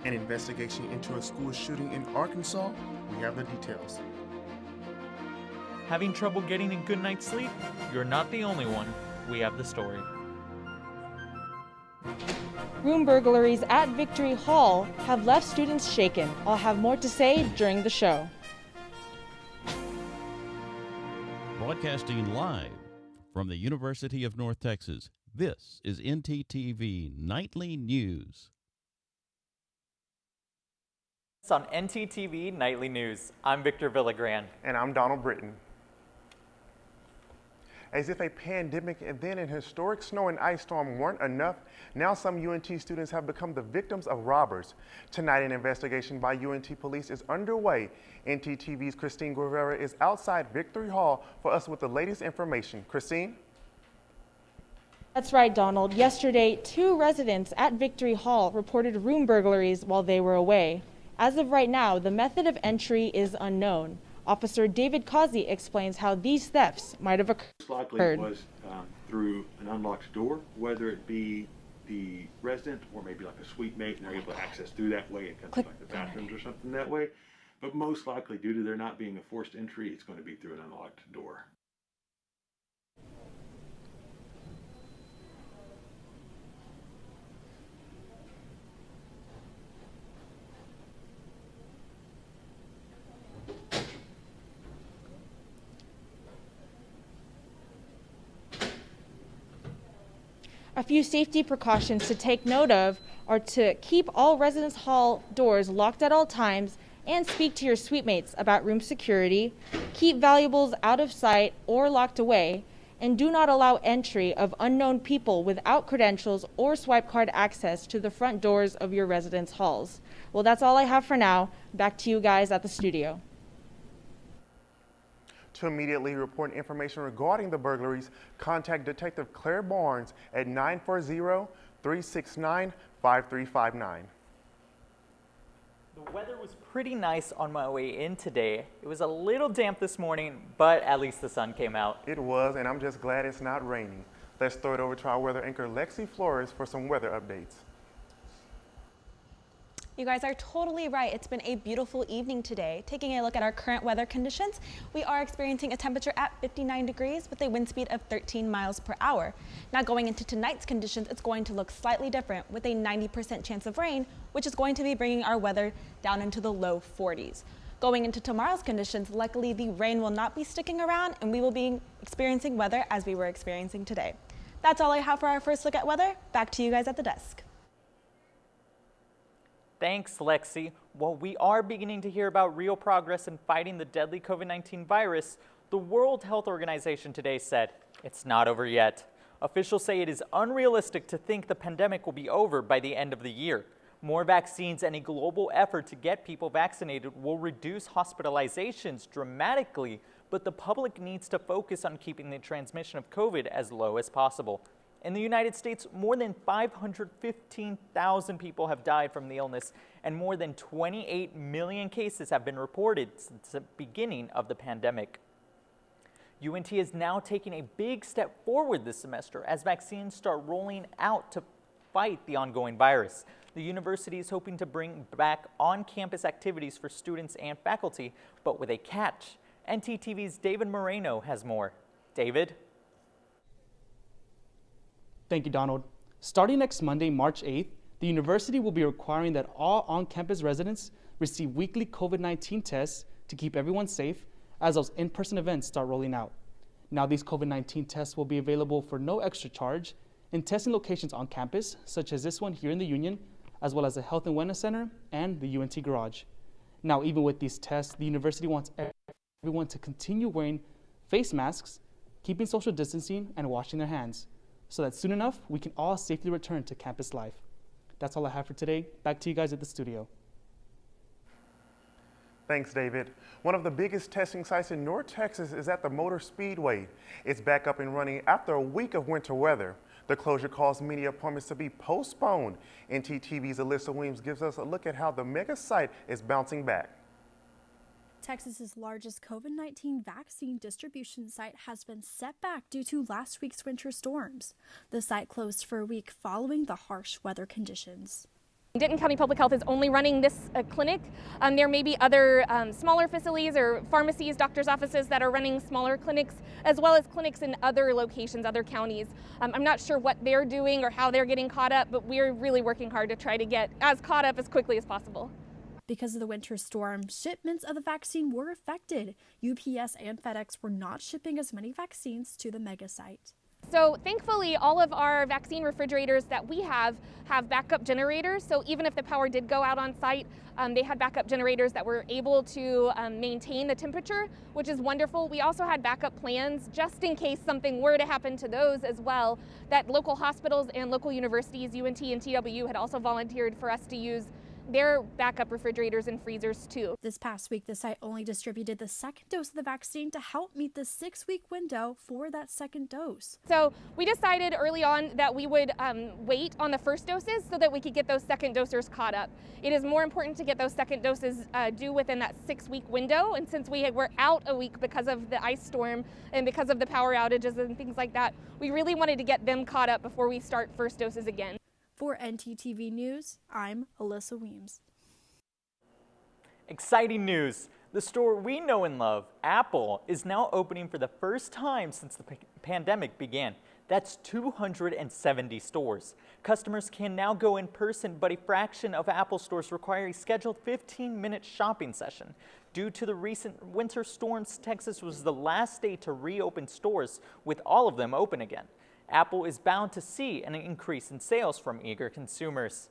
An investigation into a school shooting in Arkansas? We have the details. Having trouble getting a good night's sleep? You're not the only one. We have the story. Room burglaries at Victory Hall have left students shaken. I'll have more to say during the show. Broadcasting live from the University of North Texas, this is ntTV Nightly News. On ntTV Nightly News, I'm Victor Villagran. And I'm Donald Britton. As if a pandemic and then an historic snow and ice storm weren't enough, now some UNT students have become the victims of robbers. Tonight, an investigation by UNT police is underway. ntTV's Christine Guevara is outside Victory Hall for us with the latest information. Christine? That's right, Donald. Yesterday, 2 residents at Victory Hall reported room burglaries while they were away. As of right now, the method of entry is unknown. Officer David Causey explains how these thefts might have occurred. Most likely it was through an unlocked door, whether it be the resident or maybe like a suite mate, and they're able to access through that way and come to like the bathrooms or something that way. But most likely, due to there not being a forced entry, it's going to be through an unlocked door. A few safety precautions to take note of are to keep all residence hall doors locked at all times and speak to your suite mates about room security, keep valuables out of sight or locked away, and do not allow entry of unknown people without credentials or swipe card access to the front doors of your residence halls. Well, that's all I have for now. Back to you guys at the studio. To immediately report information regarding the burglaries, contact Detective Claire Barnes at 940-369-5359. The weather was pretty nice on my way in today. It was a little damp this morning, but at least the sun came out. It was, and I'm just glad it's not raining. Let's throw it over to our weather anchor, Lexi Flores, for some weather updates. You guys are totally right. It's been a beautiful evening today. Taking a look at our current weather conditions, we are experiencing a temperature at 59 degrees with a wind speed of 13 miles per hour. Now going into tonight's conditions, it's going to look slightly different with a 90% chance of rain, which is going to be bringing our weather down into the low 40s. Going into tomorrow's conditions, luckily the rain will not be sticking around and we will be experiencing weather as we were experiencing today. That's all I have for our first look at weather. Back to you guys at the desk. Thanks, Lexi. While we are beginning to hear about real progress in fighting the deadly COVID-19 virus, the World Health Organization today said it's not over yet. Officials say it is unrealistic to think the pandemic will be over by the end of the year. More vaccines and a global effort to get people vaccinated will reduce hospitalizations dramatically, but the public needs to focus on keeping the transmission of COVID as low as possible. In the United States, more than 515,000 people have died from the illness, and more than 28 million cases have been reported since the beginning of the pandemic. UNT is now taking a big step forward this semester as vaccines start rolling out to fight the ongoing virus. The university is hoping to bring back on-campus activities for students and faculty, but with a catch. ntTV's David Moreno has more. David? Thank you, Donald. Starting next Monday, March 8th, the university will be requiring that all on-campus residents receive weekly COVID-19 tests to keep everyone safe as those in-person events start rolling out. Now, these COVID-19 tests will be available for no extra charge in testing locations on campus, such as this one here in the Union, as well as the Health and Wellness Center and the UNT Garage. Now, even with these tests, the university wants everyone to continue wearing face masks, keeping social distancing, and washing their hands, so that soon enough, we can all safely return to campus life. That's all I have for today. Back to you guys at the studio. Thanks, David. One of the biggest testing sites in North Texas is at the Motor Speedway. It's back up and running after a week of winter weather. The closure caused many appointments to be postponed. ntTV's Alyssa Williams gives us a look at how the mega site is bouncing back. Texas's largest COVID-19 vaccine distribution site has been set back due to last week's winter storms. The site closed for a week following the harsh weather conditions. Denton County Public Health is only running this clinic. There may be other smaller facilities or pharmacies, doctors' offices that are running smaller clinics, as well as clinics in other locations, other counties. I'm not sure what they're doing or how they're getting caught up, but we're really working hard to try to get as caught up as quickly as possible. Because of the winter storm, shipments of the vaccine were affected. UPS and FedEx were not shipping as many vaccines to the mega site. So thankfully, all of our vaccine refrigerators that we have backup generators. So even if the power did go out on site, they had backup generators that were able to maintain the temperature, which is wonderful. We also had backup plans just in case something were to happen to those as well, that local hospitals and local universities, UNT and TWU, had also volunteered for us to use their backup refrigerators and freezers too. This past week, the site only distributed the second dose of the vaccine to help meet the 6-week window for that second dose. So we decided early on that we would wait on the first doses so that we could get those second dosers caught up. It is more important to get those second doses due within that 6-week window, and since we were out a week because of the ice storm and because of the power outages and things like that, we really wanted to get them caught up before we start first doses again. For ntTV News, I'm Alyssa Weems. Exciting news! The store we know and love, Apple, is now opening for the first time since the pandemic began. That's 270 stores. Customers can now go in person, but a fraction of Apple stores require a scheduled 15-minute shopping session. Due to the recent winter storms, Texas was the last state to reopen stores, with all of them open again. Apple is bound to see an increase in sales from eager consumers.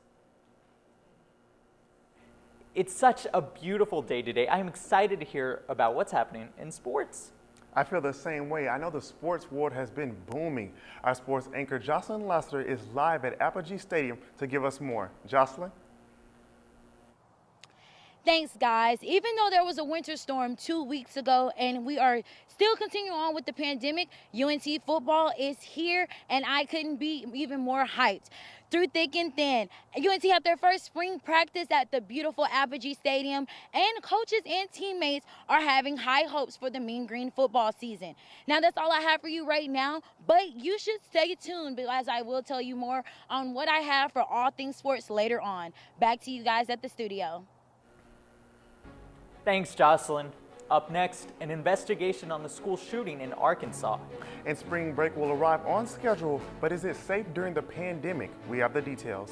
It's such a beautiful day today. I'm excited to hear about what's happening in sports. I feel the same way. I know the sports world has been booming. Our sports anchor Jocelyn Lester is live at Apogee Stadium to give us more. Jocelyn? Thanks, guys. Even though there was a winter storm 2 weeks ago and we are still continuing on with the pandemic, UNT football is here and I couldn't be even more hyped. Through thick and thin, UNT had their first spring practice at the beautiful Apogee Stadium, and coaches and teammates are having high hopes for the Mean Green football season. Now, that's all I have for you right now, but you should stay tuned because I will tell you more on what I have for all things sports later on. Back to you guys at the studio. Thanks, Jocelyn. Up next, an investigation on the school shooting in Arkansas. And spring break will arrive on schedule, but is it safe during the pandemic? We have the details.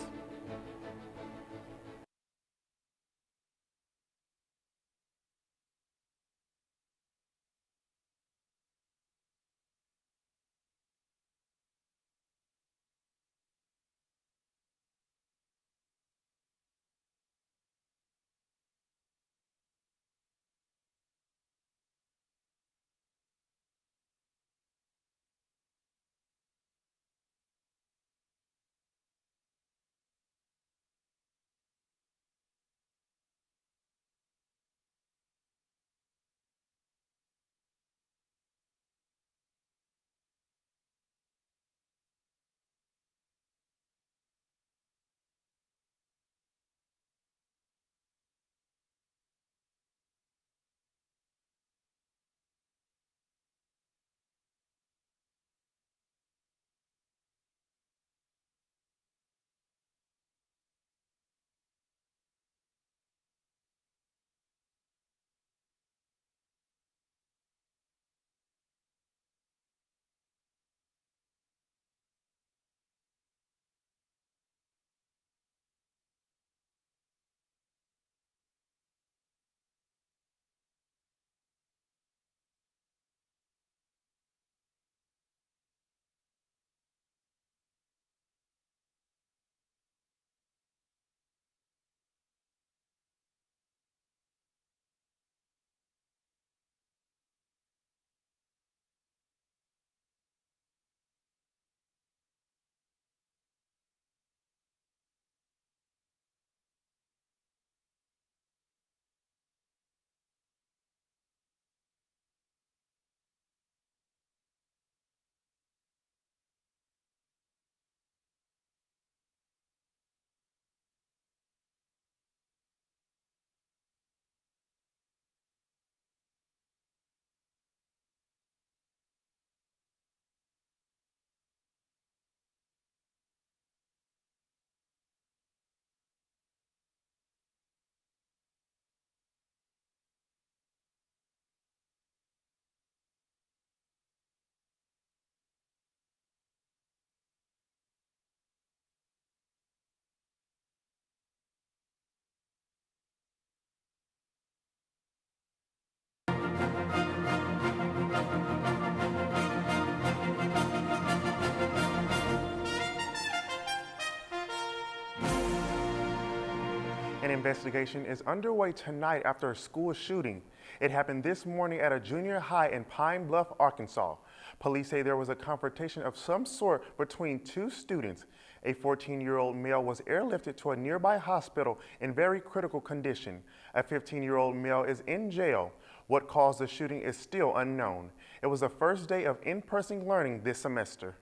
An investigation is underway tonight after a school shooting. It happened this morning at a junior high in Pine Bluff, Arkansas. Police say there was a confrontation of some sort between two students. A 14-year-old male was airlifted to a nearby hospital in very critical condition. A 15-year-old male is in jail. What caused the shooting is still unknown. It was the first day of in-person learning this semester.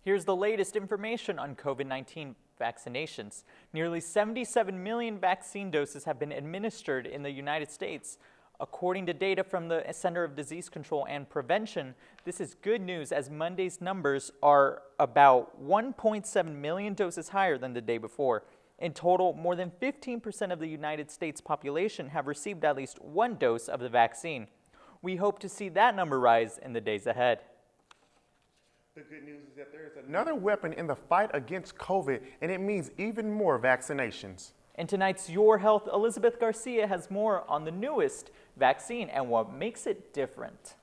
Here's the latest information on COVID-19 vaccinations. Nearly 77 million vaccine doses have been administered in the United States. According to data from the Center of Disease Control and Prevention, this is good news as Monday's numbers are about 1.7 million doses higher than the day before. In total, more than 15% of the United States population have received at least one dose of the vaccine. We hope to see that number rise in the days ahead. The good news is that there is another weapon in the fight against COVID, and it means even more vaccinations. In tonight's Your Health, Elizabeth Garcia has more on the newest vaccine and what makes it different.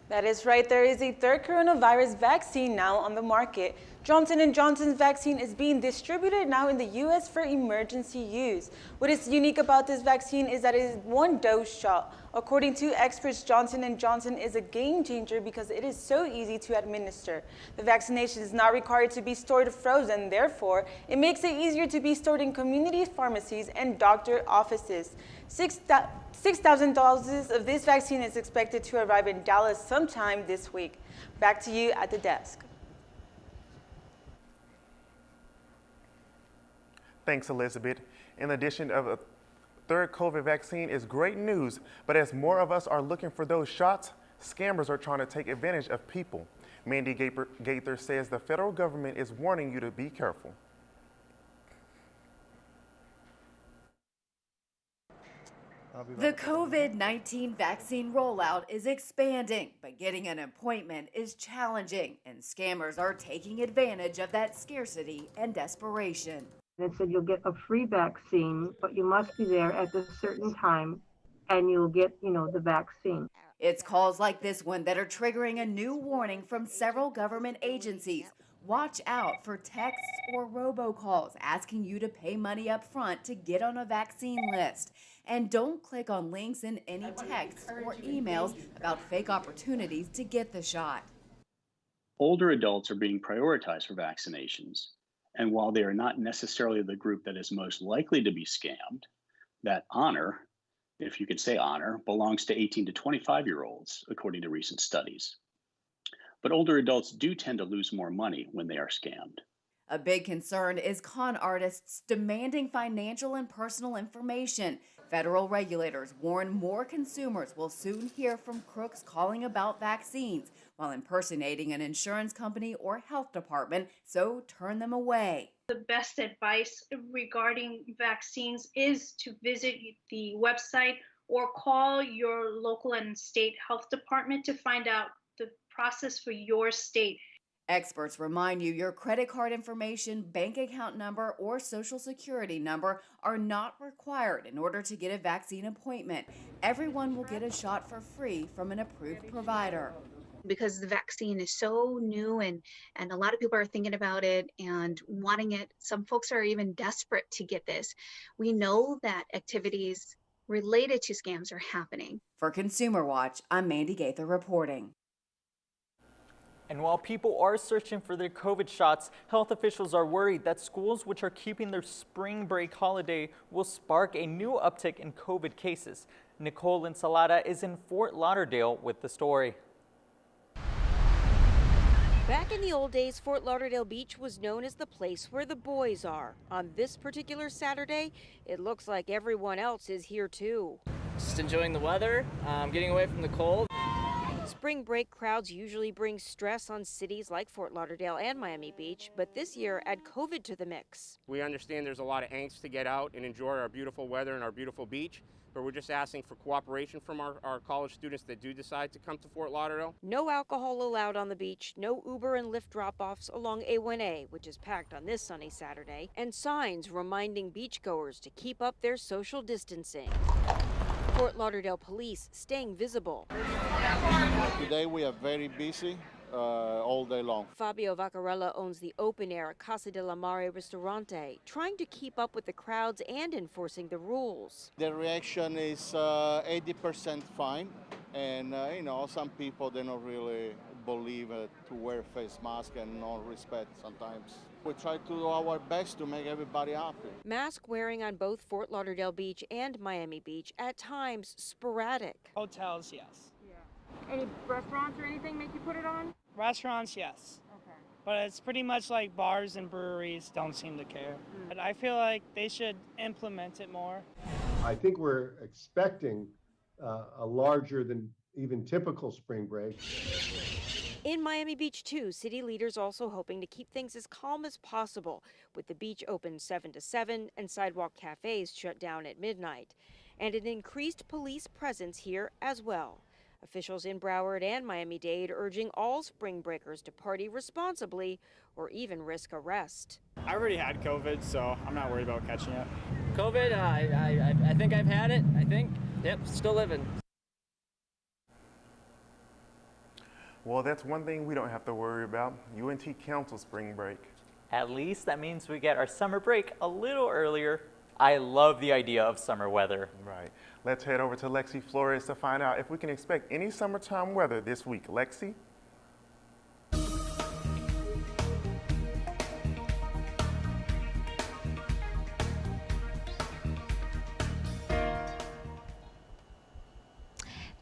That is right. There is a third coronavirus vaccine now on the market. Johnson & Johnson's vaccine is being distributed now in the U.S. for emergency use. What is unique about this vaccine is that it is one-dose shot. According to experts, Johnson & Johnson is a game changer because it is so easy to administer. The vaccination is not required to be stored frozen. Therefore, it makes it easier to be stored in community pharmacies and doctor offices. 6,000 doses of this vaccine is expected to arrive in Dallas sometime this week. Back to you at the desk. Thanks, Elizabeth. In addition of a third COVID vaccine is great news, but as more of us are looking for those shots, scammers are trying to take advantage of people. Mandy Gaither says the federal government is warning you to be careful. The COVID-19 vaccine rollout is expanding, but getting an appointment is challenging, and scammers are taking advantage of that scarcity and desperation. It said you'll get a free vaccine, but you must be there at a certain time and you'll get, the vaccine. It's calls like this one that are triggering a new warning from several government agencies. Watch out for texts or robocalls asking you to pay money up front to get on a vaccine list. And don't click on links in any texts or emails about fake opportunities to get the shot. Older adults are being prioritized for vaccinations. And while they are not necessarily the group that is most likely to be scammed, that honor, if you could say honor, belongs to 18 to 25-year-olds, according to recent studies. But older adults do tend to lose more money when they are scammed. A big concern is con artists demanding financial and personal information. Federal regulators warn more consumers will soon hear from crooks calling about vaccines while impersonating an insurance company or health department, so turn them away. The best advice regarding vaccines is to visit the website or call your local and state health department to find out the process for your state. Experts remind you your credit card information, bank account number, or social security number are not required in order to get a vaccine appointment. Everyone will get a shot for free from an approved provider. Because the vaccine is so new and a lot of people are thinking about it and wanting it. Some folks are even desperate to get this. We know that activities related to scams are happening. For Consumer Watch, I'm Mandy Gaither reporting. And while people are searching for their COVID shots, health officials are worried that schools which are keeping their spring break holiday will spark a new uptick in COVID cases. Nicole Ensalada is in Fort Lauderdale with the story. Back in the old days, Fort Lauderdale Beach was known as the place where the boys are. On this particular Saturday, it looks like everyone else is here too. Just enjoying the weather, getting away from the cold. Spring break crowds usually bring stress on cities like Fort Lauderdale and Miami Beach, but this year add COVID to the mix. We understand there's a lot of angst to get out and enjoy our beautiful weather and our beautiful beach, but we're just asking for cooperation from our college students that do decide to come to Fort Lauderdale. No alcohol allowed on the beach, no Uber and Lyft drop-offs along A1A, which is packed on this sunny Saturday, and signs reminding beachgoers to keep up their social distancing. Fort Lauderdale police staying visible. Today we are very busy all day long. Fabio Vaccarella owns the open-air Casa de la Mare Ristorante, trying to keep up with the crowds and enforcing the rules. The reaction is 80% fine, and some people they don't really believe to wear face mask and no respect sometimes. We try to do our best to make everybody happy. Mask wearing on both Fort Lauderdale Beach and Miami Beach, at times sporadic. Hotels, yes. Any restaurants or anything make you put it on? Restaurants, yes. Okay. But it's pretty much like bars and breweries don't seem to care. But I feel like they should implement it more. I think we're expecting a larger than even typical spring break. In Miami Beach, too, city leaders also hoping to keep things as calm as possible, with the beach open 7 to 7 and sidewalk cafes shut down at midnight, and an increased police presence here as well. Officials in Broward and Miami-Dade urging all spring breakers to party responsibly or even risk arrest. I already had COVID, so I'm not worried about catching it. COVID, I think I've had it. I think. Yep, still living. Well, that's one thing we don't have to worry about. UNT cancels spring break. At least that means we get our summer break a little earlier. I love the idea of summer weather. Right. Let's head over to Lexi Flores to find out if we can expect any summertime weather this week. Lexi?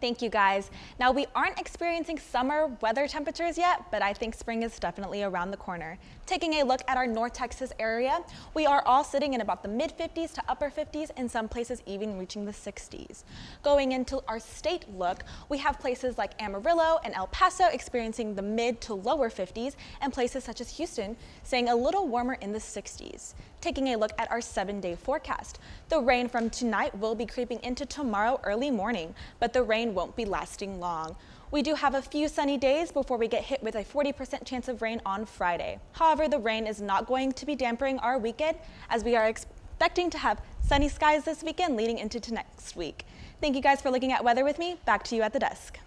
Thank you, guys. Now, we aren't experiencing summer weather temperatures yet, but I think spring is definitely around the corner. Taking a look at our North Texas area, we are all sitting in about the mid-50s to upper 50s, in some places even reaching the 60s. Going into our state look, we have places like Amarillo and El Paso experiencing the mid to lower 50s, and places such as Houston staying a little warmer in the 60s. Taking a look at our 7-day forecast, the rain from tonight will be creeping into tomorrow early morning, but the rain won't be lasting long. We do have a few sunny days before we get hit with a 40% chance of rain on Friday. However, the rain is not going to be dampening our weekend, as we are expecting to have sunny skies this weekend leading into next week. Thank you guys for looking at weather with me. Back to you at the desk.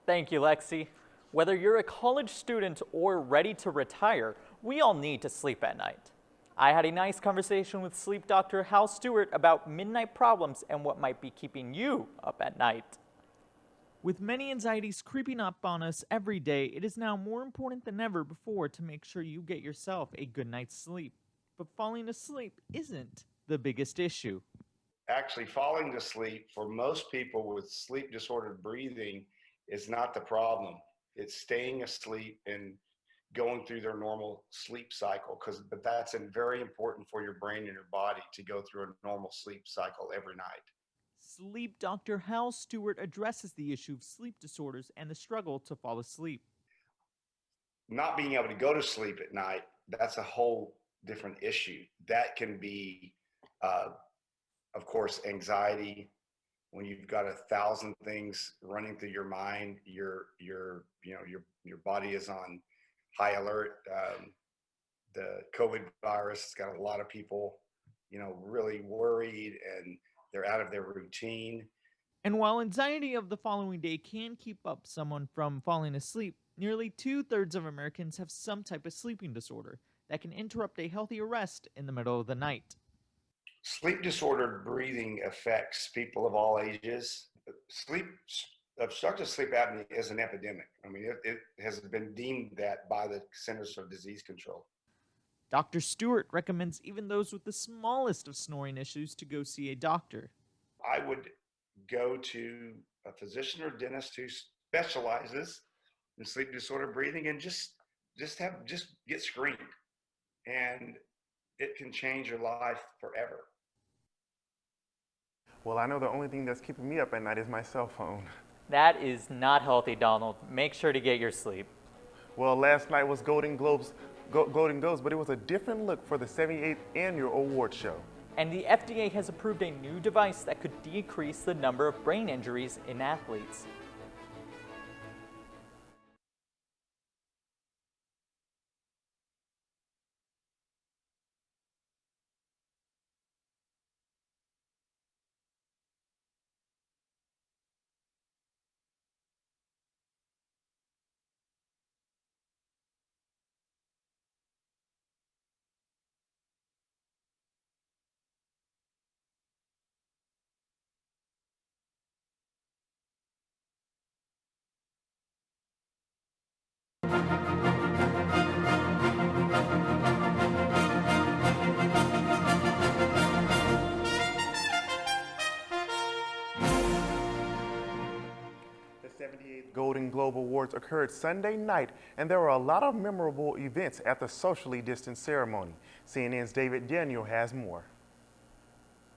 Thank you, Lexi. Whether you're a college student or ready to retire, we all need to sleep at night. I had a nice conversation with sleep doctor Hal Stewart about midnight problems and what might be keeping you up at night. With many anxieties creeping up on us every day, it is now more important than ever before to make sure you get yourself a good night's sleep. But falling asleep isn't the biggest issue. Actually, falling to sleep for most people with sleep disordered breathing is not the problem. It's staying asleep and going through their normal sleep cycle, but that's very important for your brain and your body to go through a normal sleep cycle every night. Sleep doctor Hal Stewart addresses the issue of sleep disorders and the struggle to fall asleep. Not being able to go to sleep at night, that's a whole different issue. That can be, of course, anxiety. When you've got 1,000 things running through your mind, your body is on high alert. The COVID virus has got a lot of people, really worried, and they're out of their routine. And while anxiety of the following day can keep up someone from falling asleep, nearly 2/3 of Americans have some type of sleeping disorder that can interrupt a healthy rest in the middle of the night. Sleep disordered breathing affects people of all ages. Obstructive sleep apnea is an epidemic. I mean, it has been deemed that by the Centers for Disease Control. Dr. Stewart recommends even those with the smallest of snoring issues to go see a doctor. I would go to a physician or dentist who specializes in sleep disordered breathing and just get screened, and it can change your life forever. Well, I know the only thing that's keeping me up at night is my cell phone. That is not healthy, Donald. Make sure to get your sleep. Well, last night was Golden Globes, but it was a different look for the 78th annual award show. And the FDA has approved a new device that could decrease the number of brain injuries in athletes. Golden Globe Awards occurred Sunday night, and there were a lot of memorable events at the socially distanced ceremony. CNN's David Daniel has more.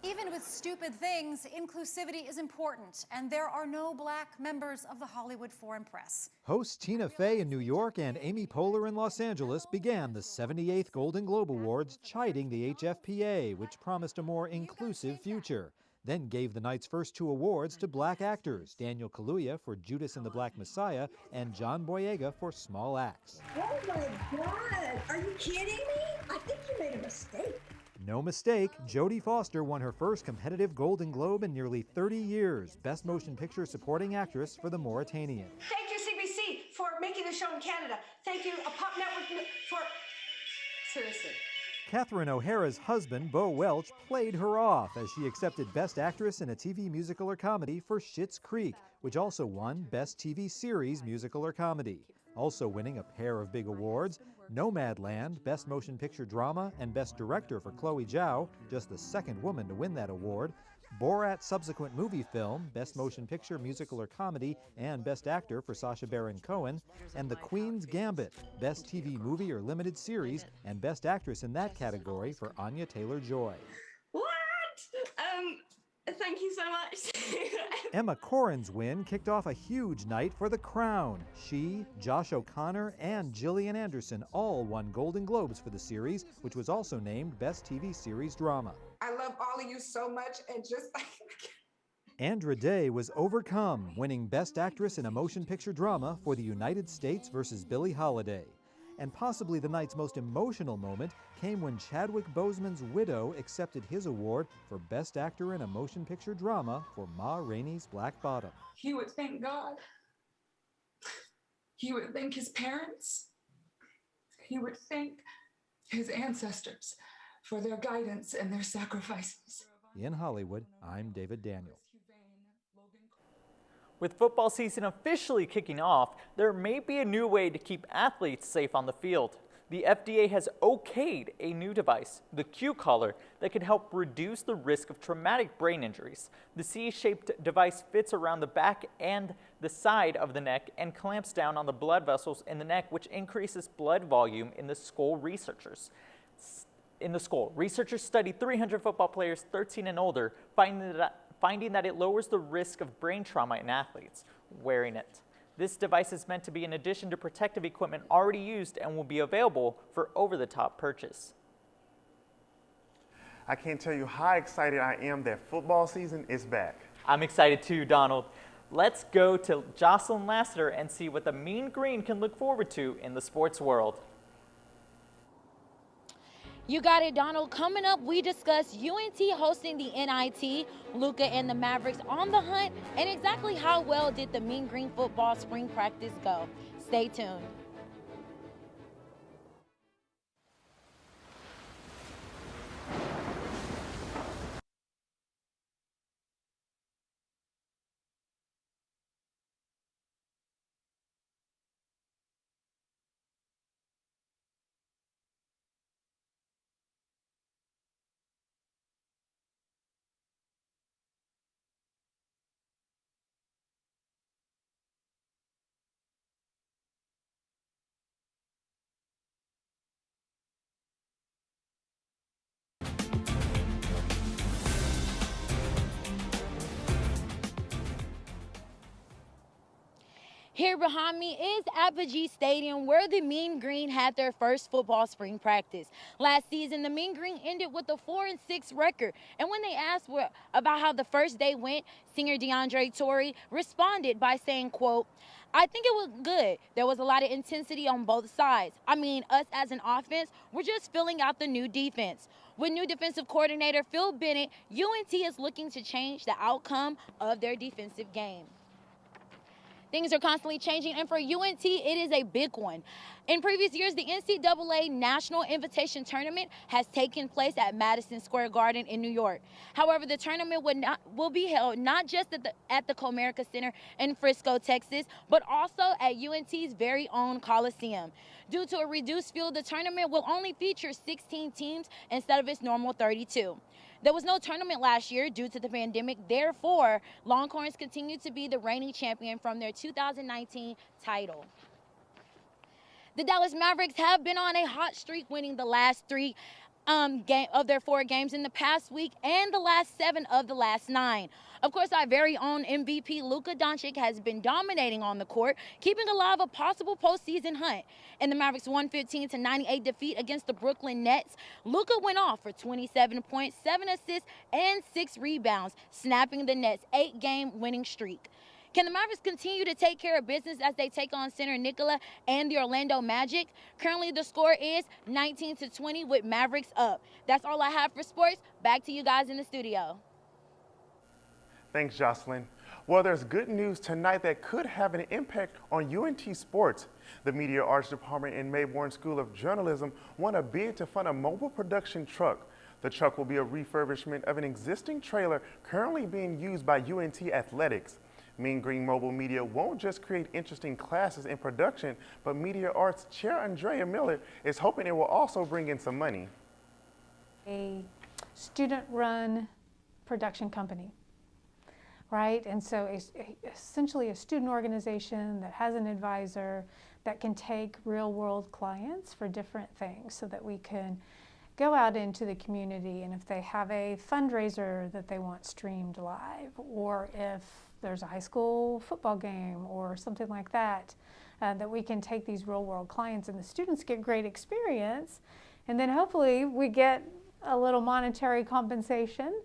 Even with stupid things, inclusivity is important, and there are no black members of the Hollywood Foreign Press. Hosts Tina Fey in New York and Amy Poehler in Los Angeles began the 78th Golden Globe Awards chiding the HFPA, which promised a more inclusive future. Then gave the night's first two awards to black actors, Daniel Kaluuya for Judas and the Black Messiah and John Boyega for Small Axe. Oh my God, are you kidding me? I think you made a mistake. No mistake, Jodie Foster won her first competitive Golden Globe in nearly 30 years, Best Motion Picture Supporting Actress for The Mauritanian. Thank you, CBC, for making the show in Canada. Thank you, a Pop Network, for... Seriously. Catherine O'Hara's husband, Bo Welch, played her off as she accepted Best Actress in a TV musical or comedy for Schitt's Creek, which also won Best TV Series Musical or Comedy. Also winning a pair of big awards, Nomadland, Best Motion Picture Drama and Best Director for Chloe Zhao, just the second woman to win that award. Borat subsequent movie film, Best Motion Picture, Musical or Comedy, and Best Actor for Sacha Baron Cohen, and The Queen's Gambit, Best TV Movie or Limited Series, and Best Actress in that category for Anya Taylor-Joy. What? Thank you so much. Emma Corrin's win kicked off a huge night for The Crown. She, Josh O'Connor, and Gillian Anderson all won Golden Globes for the series, which was also named Best TV Series Drama. I love all of you so much, and just Andra Day was overcome, winning Best Actress in a Motion Picture Drama for The United States versus Billie Holiday. And possibly the night's most emotional moment came when Chadwick Boseman's widow accepted his award for Best Actor in a Motion Picture Drama for Ma Rainey's Black Bottom. he would thank God. He would thank his parents. He would thank his ancestors for their guidance and their sacrifices. In Hollywood, I'm David Daniel. With football season officially kicking off, there may be a new way to keep athletes safe on the field. The FDA has okayed a new device, the Q-collar, that can help reduce the risk of traumatic brain injuries. The C-shaped device fits around the back and the side of the neck and clamps down on the blood vessels in the neck, which increases blood volume in the skull. Researchers studied 300 football players 13 and older, finding that it lowers the risk of brain trauma in athletes wearing it. This device is meant to be in addition to protective equipment already used and will be available for over-the-top purchase. I can't tell you how excited I am that football season is back. I'm excited too, Donald. Let's go to Jocelyn Lassiter and see what the Mean Green can look forward to in the sports world. You got it, Donald. Coming up, we discuss UNT hosting the NIT, Luka and the Mavericks on the hunt, and exactly how well did the Mean Green football spring practice go. Stay tuned. Here behind me is Apogee Stadium, where the Mean Green had their first football spring practice. Last season, the Mean Green ended with a 4-6 record. And when they asked about how the first day went, singer DeAndre Torrey responded by saying, quote, "I think it was good. There was a lot of intensity on both sides. I mean, us as an offense, we're just filling out the new defense. With new defensive coordinator Phil Bennett, UNT is looking to change the outcome of their defensive game." Things are constantly changing, and for UNT, it is a big one. In previous years, the NCAA National Invitation Tournament has taken place at Madison Square Garden in New York. However, the tournament will be held not just at the Comerica Center in Frisco, Texas, but also at UNT's very own Coliseum. Due to a reduced field, the tournament will only feature 16 teams instead of its normal 32. There was no tournament last year due to the pandemic. Therefore, Longhorns continue to be the reigning champion from their 2019 title. The Dallas Mavericks have been on a hot streak, winning the last 3 of their 4 games in the past week and the last 7 of the last 9. Of course, our very own MVP, Luka Doncic, has been dominating on the court, keeping alive a possible postseason hunt. In the Mavericks' 115-98 defeat against the Brooklyn Nets, Luka went off for 27 points, 7 assists, and 6 rebounds, snapping the Nets' 8-game winning streak. Can the Mavericks continue to take care of business as they take on center Nikola and the Orlando Magic? Currently, the score is 19-20 with Mavericks up. That's all I have for sports. Back to you guys in the studio. Thanks, Jocelyn. Well, there's good news tonight that could have an impact on UNT sports. The Media Arts Department in Mayborn School of Journalism won a bid to fund a mobile production truck. The truck will be a refurbishment of an existing trailer currently being used by UNT Athletics. Mean Green Mobile Media won't just create interesting classes in production, but Media Arts Chair Andrea Miller is hoping it will also bring in some money. A student-run production company, right? And so essentially a student organization that has an advisor that can take real-world clients for different things so that we can go out into the community, and if they have a fundraiser that they want streamed live, or if there's a high school football game or something like that, that we can take these real world clients and the students get great experience, and then hopefully we get a little monetary compensation.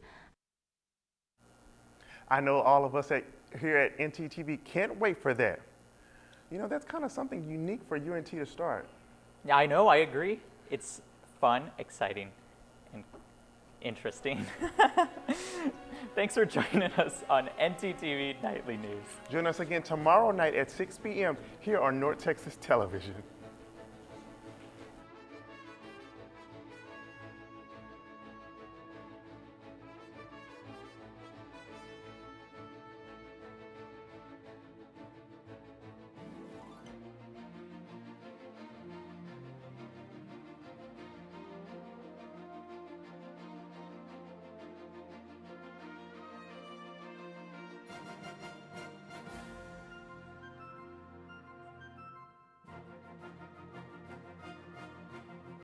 I know all of us here at ntTV can't wait for that. You know, that's kind of something unique for UNT to start. Yeah, I know, I agree. It's fun, exciting, and interesting. Thanks for joining us on ntTV Nightly News. Join us again tomorrow night at 6 p.m. here on North Texas Television.